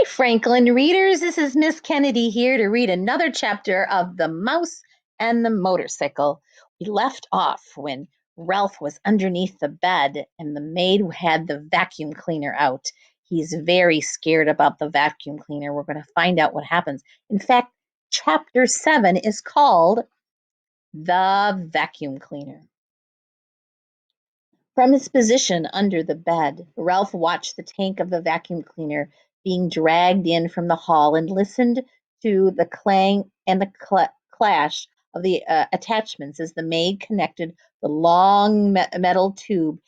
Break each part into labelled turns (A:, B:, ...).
A: Franklin readers. This is Miss Kennedy here to read another chapter of The Mouse and the Motorcycle. We left off when Ralph was underneath the bed and the maid had the vacuum cleaner out. He's very scared about the vacuum cleaner. We're going to find out what happens. In fact, chapter 7 is called The Vacuum Cleaner. From his position under the bed, Ralph watched the tank of the vacuum cleaner being dragged in from the hall and listened to the clang and the clash of the attachments as the maid connected the long metal tube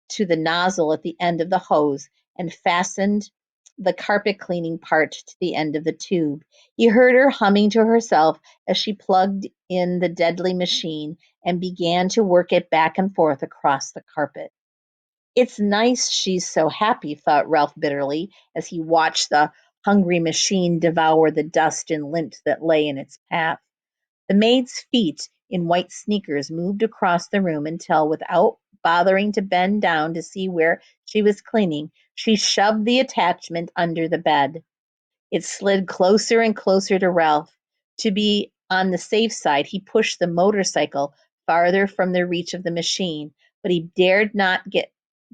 A: to the nozzle at the end of the hose and fastened the carpet cleaning part to the end of the tube. He heard her humming to herself as she plugged in the deadly machine and began to work it back and forth across the carpet. It's nice she's so happy, thought Ralph bitterly as he watched the hungry machine devour the dust and lint that lay in its path. The maid's feet in white sneakers moved across the room until, without bothering to bend down to see where she was cleaning, she shoved the attachment under the bed. It slid closer and closer to Ralph. To be on the safe side, he pushed the motorcycle farther from the reach of the machine, but he dared not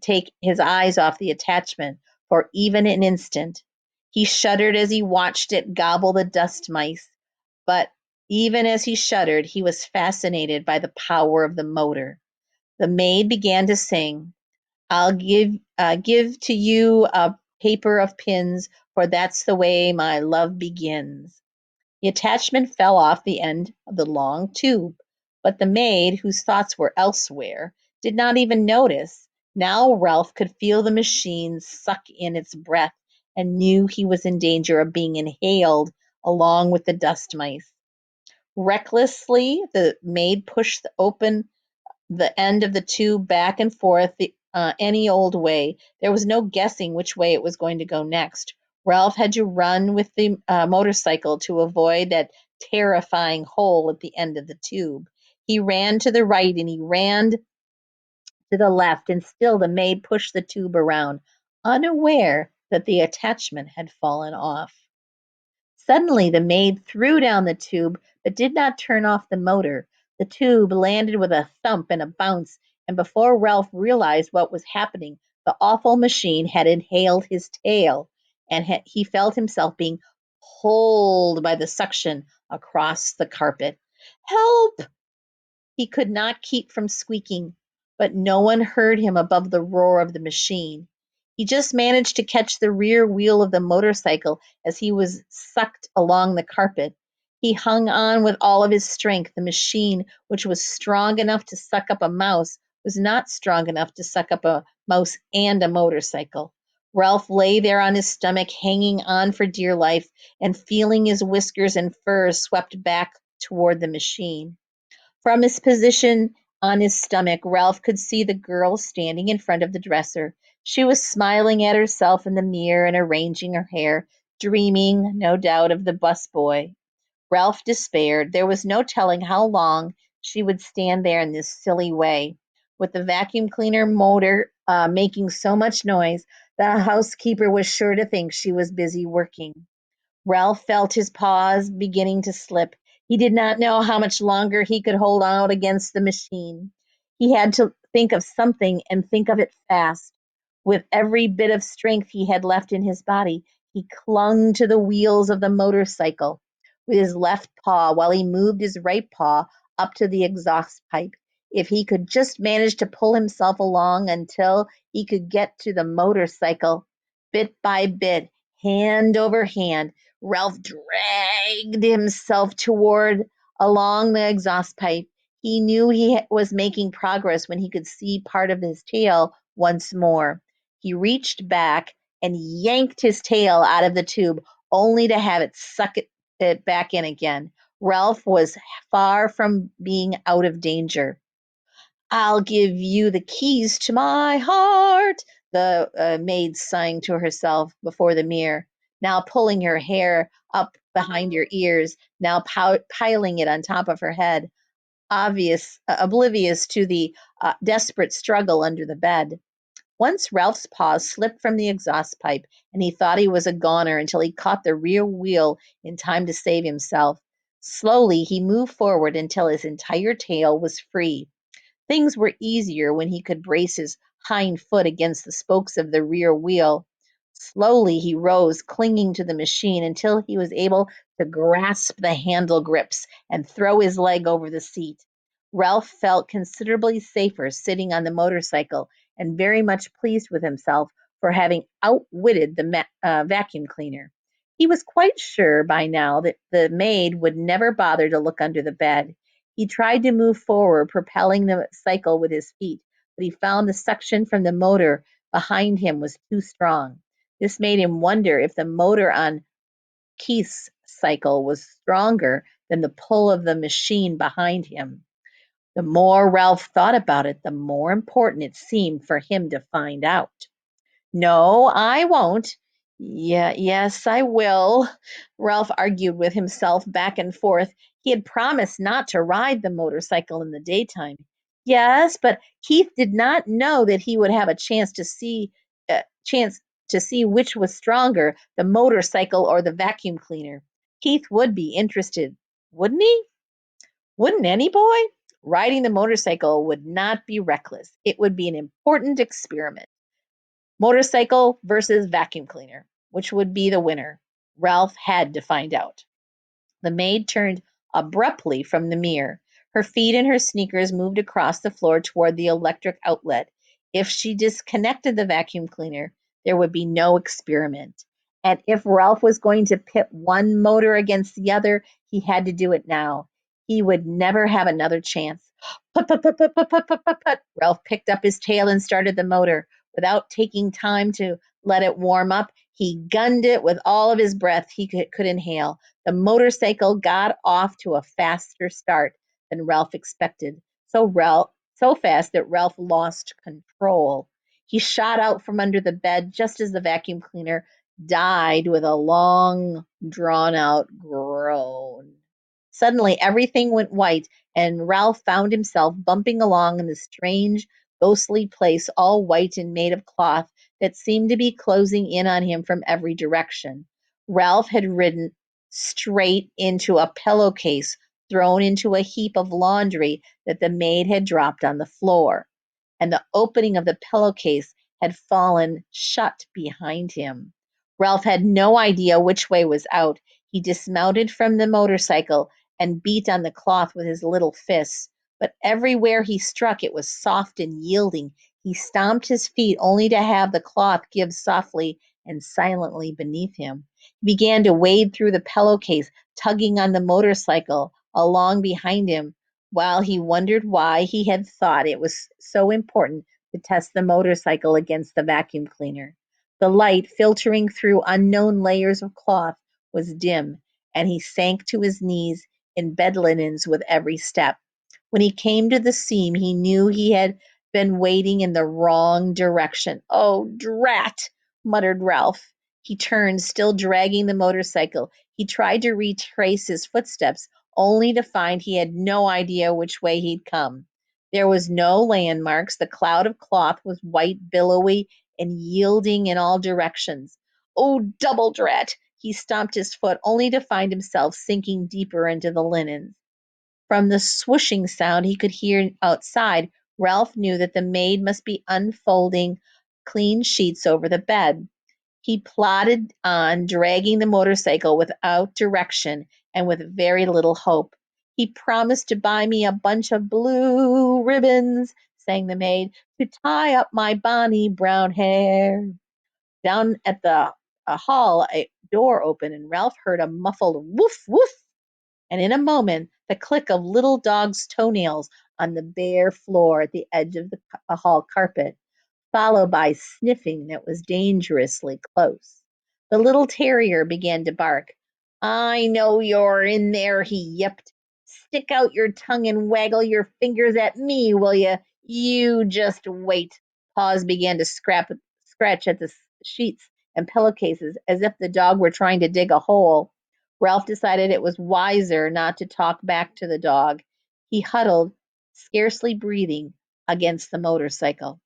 A: take his eyes off the attachment for even an instant. He shuddered as he watched it gobble the dust mice, but even as he shuddered, he was fascinated by the power of the motor. The maid began to sing. I'll give to you a paper of pins, for that's the way my love begins. The attachment fell off the end of the long tube, but the maid, whose thoughts were elsewhere, did not even notice. Now Ralph could feel the machine suck in its breath and knew he was in danger of being inhaled along with the dust mice. Recklessly, the maid pushed open the end of the tube back and forth any old way. There was no guessing which way it was going to go next. Ralph had to run with the motorcycle to avoid that terrifying hole at the end of the tube. He ran to the right and he ran to the left, and still the maid pushed the tube around, unaware that the attachment had fallen off. Suddenly the maid threw down the tube, but did not turn off the motor. The tube landed with a thump and a bounce, and before Ralph realized what was happening, the awful machine had inhaled his tail, and he felt himself being pulled by the suction across the carpet. Help! He could not keep from squeaking, but no one heard him above the roar of the machine. He just managed to catch the rear wheel of the motorcycle as he was sucked along the carpet. He hung on with all of his strength. The machine, which was strong enough to suck up a mouse, was not strong enough to suck up a mouse and a motorcycle. Ralph lay there on his stomach, hanging on for dear life and feeling his whiskers and fur swept back toward the machine. From his position on his stomach, Ralph could see the girl standing in front of the dresser. She was smiling at herself in the mirror and arranging her hair, dreaming, no doubt, of the busboy. Ralph despaired. There was no telling how long she would stand there in this silly way. With the vacuum cleaner motor making so much noise, the housekeeper was sure to think she was busy working. Ralph felt his paws beginning to slip. He did not know how much longer he could hold out against the machine. He had to think of something and think of it fast. With every bit of strength he had left in his body, he clung to the wheels of the motorcycle with his left paw while he moved his right paw up to the exhaust pipe. If he could just manage to pull himself along until he could get to the motorcycle, bit by bit, hand over hand, Ralph dragged himself toward along the exhaust pipe. He knew he was making progress when he could see part of his tail once more. He reached back and yanked his tail out of the tube, only to have it suck it back in again. Ralph was far from being out of danger. I'll give you the keys to my heart, the maid sang to herself before the mirror, now pulling her hair up behind her ears, now piling it on top of her head, oblivious to the desperate struggle under the bed. Once Ralph's paws slipped from the exhaust pipe, and he thought he was a goner until he caught the rear wheel in time to save himself. Slowly, he moved forward until his entire tail was free. Things were easier when he could brace his hind foot against the spokes of the rear wheel. Slowly he rose, clinging to the machine until he was able to grasp the handle grips and throw his leg over the seat. Ralph felt considerably safer sitting on the motorcycle and very much pleased with himself for having outwitted the vacuum cleaner. He was quite sure by now that the maid would never bother to look under the bed. He tried to move forward, propelling the cycle with his feet, but he found the suction from the motor behind him was too strong. This made him wonder if the motor on Keith's cycle was stronger than the pull of the machine behind him. The more Ralph thought about it, the more important it seemed for him to find out. No, I won't. Yeah, yes, I will. Ralph argued with himself back and forth. He had promised not to ride the motorcycle in the daytime. Yes, but Keith did not know that he would have a chance to see which was stronger, the motorcycle or the vacuum cleaner. Keith would be interested, wouldn't he? Wouldn't any boy? Riding the motorcycle would not be reckless. It would be an important experiment. Motorcycle versus vacuum cleaner. Which would be the winner? Ralph had to find out. The maid turned abruptly from the mirror. Her feet and her sneakers moved across the floor toward the electric outlet. If she disconnected the vacuum cleaner, there would be no experiment. And if Ralph was going to pit one motor against the other, he had to do it now. He would never have another chance. Put, put, put, put, put, put, put, put, put. Ralph picked up his tail and started the motor. Without taking time to let it warm up, he gunned it with all of his breath he could inhale. The motorcycle got off to a faster start than Ralph expected, so fast that Ralph lost control. He shot out from under the bed just as the vacuum cleaner died with a long, drawn out groan. Suddenly, everything went white, and Ralph found himself bumping along in the strange, ghostly place, all white and made of cloth that seemed to be closing in on him from every direction. Ralph had ridden straight into a pillowcase thrown into a heap of laundry that the maid had dropped on the floor, and the opening of the pillowcase had fallen shut behind him. Ralph had no idea which way was out. He dismounted from the motorcycle and beat on the cloth with his little fists, but everywhere he struck it was soft and yielding. He stomped his feet only to have the cloth give softly and silently beneath him. He began to wade through the pillowcase, tugging on the motorcycle along behind him, while he wondered why he had thought it was so important to test the motorcycle against the vacuum cleaner. The light filtering through unknown layers of cloth was dim, and he sank to his knees in bed linens with every step. When he came to the seam, he knew he had been wading in the wrong direction. Oh, drat, muttered Ralph. He turned, still dragging the motorcycle. He tried to retrace his footsteps, only to find he had no idea which way he'd come. There was no landmarks. The cloud of cloth was white, billowy, and yielding in all directions. Oh, double drat! He stomped his foot, only to find himself sinking deeper into the linens. From the swooshing sound he could hear outside, Ralph knew that the maid must be unfolding clean sheets over the bed. He plodded on, dragging the motorcycle without direction and with very little hope. He promised to buy me a bunch of blue ribbons, sang the maid, to tie up my bonny brown hair. Down at the hall, a door opened, and Ralph heard a muffled woof, woof, and in a moment the click of little dog's toenails on the bare floor at the edge of the hall carpet, followed by sniffing that was dangerously close. The little terrier began to bark. I know you're in there, he yipped. Stick out your tongue and waggle your fingers at me, will you? You just wait. Paws began to scratch at the sheets and pillowcases as if the dog were trying to dig a hole. Ralph decided it was wiser not to talk back to the dog. He huddled, scarcely breathing, against the motorcycle.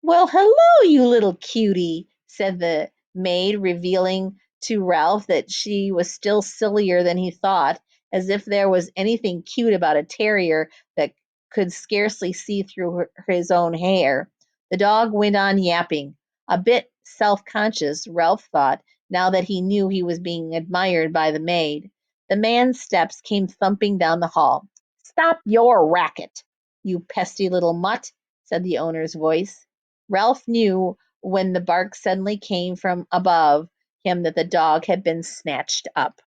A: Well, hello, you little cutie, said the maid, revealing to Ralph that she was still sillier than he thought, as if there was anything cute about a terrier that could scarcely see through his own hair. The dog went on yapping, a bit self conscious, Ralph thought, now that he knew he was being admired by the maid. The man's steps came thumping down the hall. Stop your racket, you pesty little mutt, said the owner's voice. Ralph knew when the bark suddenly came from above him that the dog had been snatched up.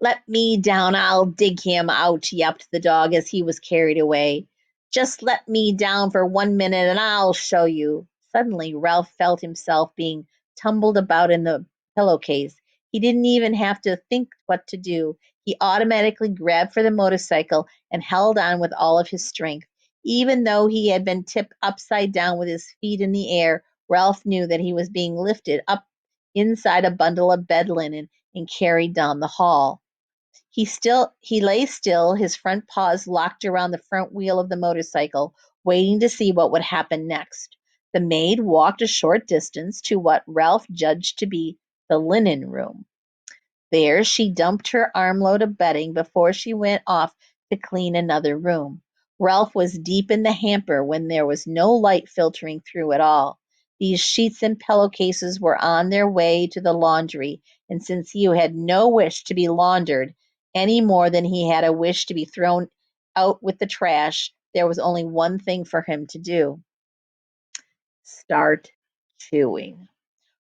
A: Let me down, I'll dig him out, yelped the dog as he was carried away. Just let me down for 1 minute and I'll show you. Suddenly, Ralph felt himself being tumbled about in the pillowcase. He didn't even have to think what to do. He automatically grabbed for the motorcycle and held on with all of his strength. Even though he had been tipped upside down with his feet in the air, Ralph knew that he was being lifted up inside a bundle of bed linen and carried down the hall. He lay still, his front paws locked around the front wheel of the motorcycle, waiting to see what would happen next. The maid walked a short distance to what Ralph judged to be the linen room. There she dumped her armload of bedding before she went off to clean another room. Ralph was deep in the hamper when there was no light filtering through at all. These sheets and pillowcases were on their way to the laundry, and since he had no wish to be laundered any more than he had a wish to be thrown out with the trash, there was only one thing for him to do: start chewing.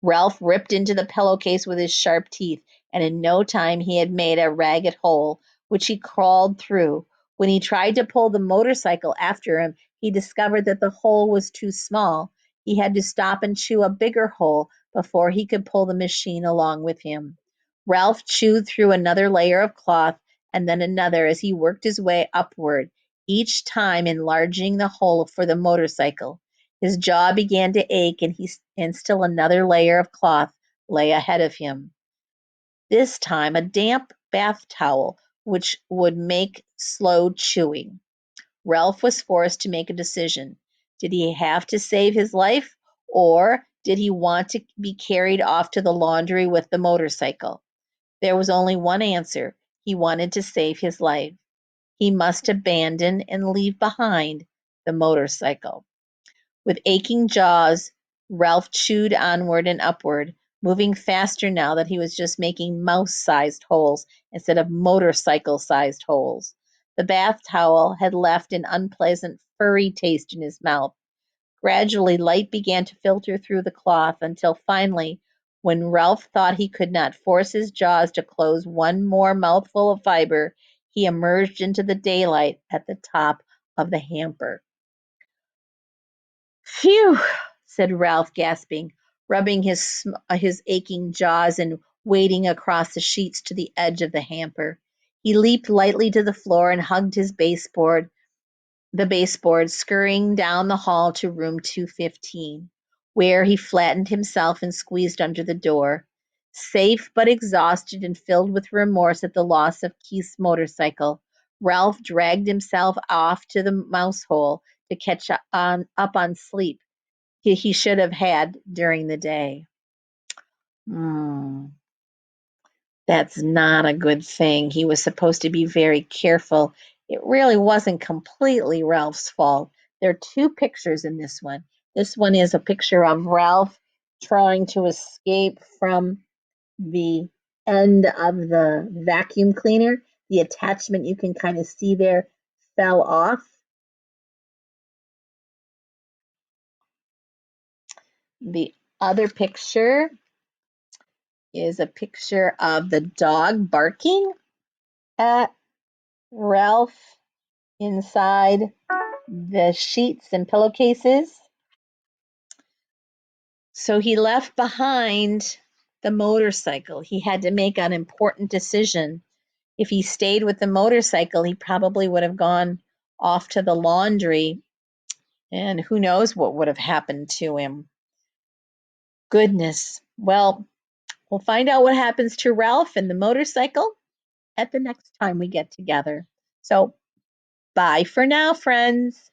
A: Ralph ripped into the pillowcase with his sharp teeth, and in no time he had made a ragged hole, which he crawled through. When he tried to pull the motorcycle after him, he discovered that the hole was too small. He had to stop and chew a bigger hole before he could pull the machine along with him. Ralph chewed through another layer of cloth and then another as he worked his way upward, each time enlarging the hole for the motorcycle. His jaw began to ache, and still another layer of cloth lay ahead of him. This time a damp bath towel, which would make slow chewing. Ralph was forced to make a decision. Did he have to save his life, or did he want to be carried off to the laundry with the motorcycle? There was only one answer. He wanted to save his life. He must abandon and leave behind the motorcycle. With aching jaws, Ralph chewed onward and upward, moving faster now that he was just making mouse-sized holes instead of motorcycle-sized holes. The bath towel had left an unpleasant, furry taste in his mouth. Gradually, light began to filter through the cloth until finally, when Ralph thought he could not force his jaws to close one more mouthful of fiber, he emerged into the daylight at the top of the hamper. Phew, said Ralph, gasping, rubbing his aching jaws and wading across the sheets to the edge of the hamper. He leaped lightly to the floor and hugged the baseboard, scurrying down the hall to room 215, where he flattened himself and squeezed under the door. Safe but exhausted and filled with remorse at the loss of Keith's motorcycle, Ralph dragged himself off to the mouse hole to catch up on sleep he should have had during the day. Mm, that's not a good thing. He was supposed to be very careful. It really wasn't completely Ralph's fault. There are two pictures in this one. This one is a picture of Ralph trying to escape from the end of the vacuum cleaner. The attachment you can kind of see there fell off. The other picture is a picture of the dog barking at Ralph inside the sheets and pillowcases. So he left behind the motorcycle. He had to make an important decision. If he stayed with the motorcycle, he probably would have gone off to the laundry, and who knows what would have happened to him. Goodness. Well, we'll find out what happens to Ralph and the motorcycle at the next time we get together. So, bye for now, friends.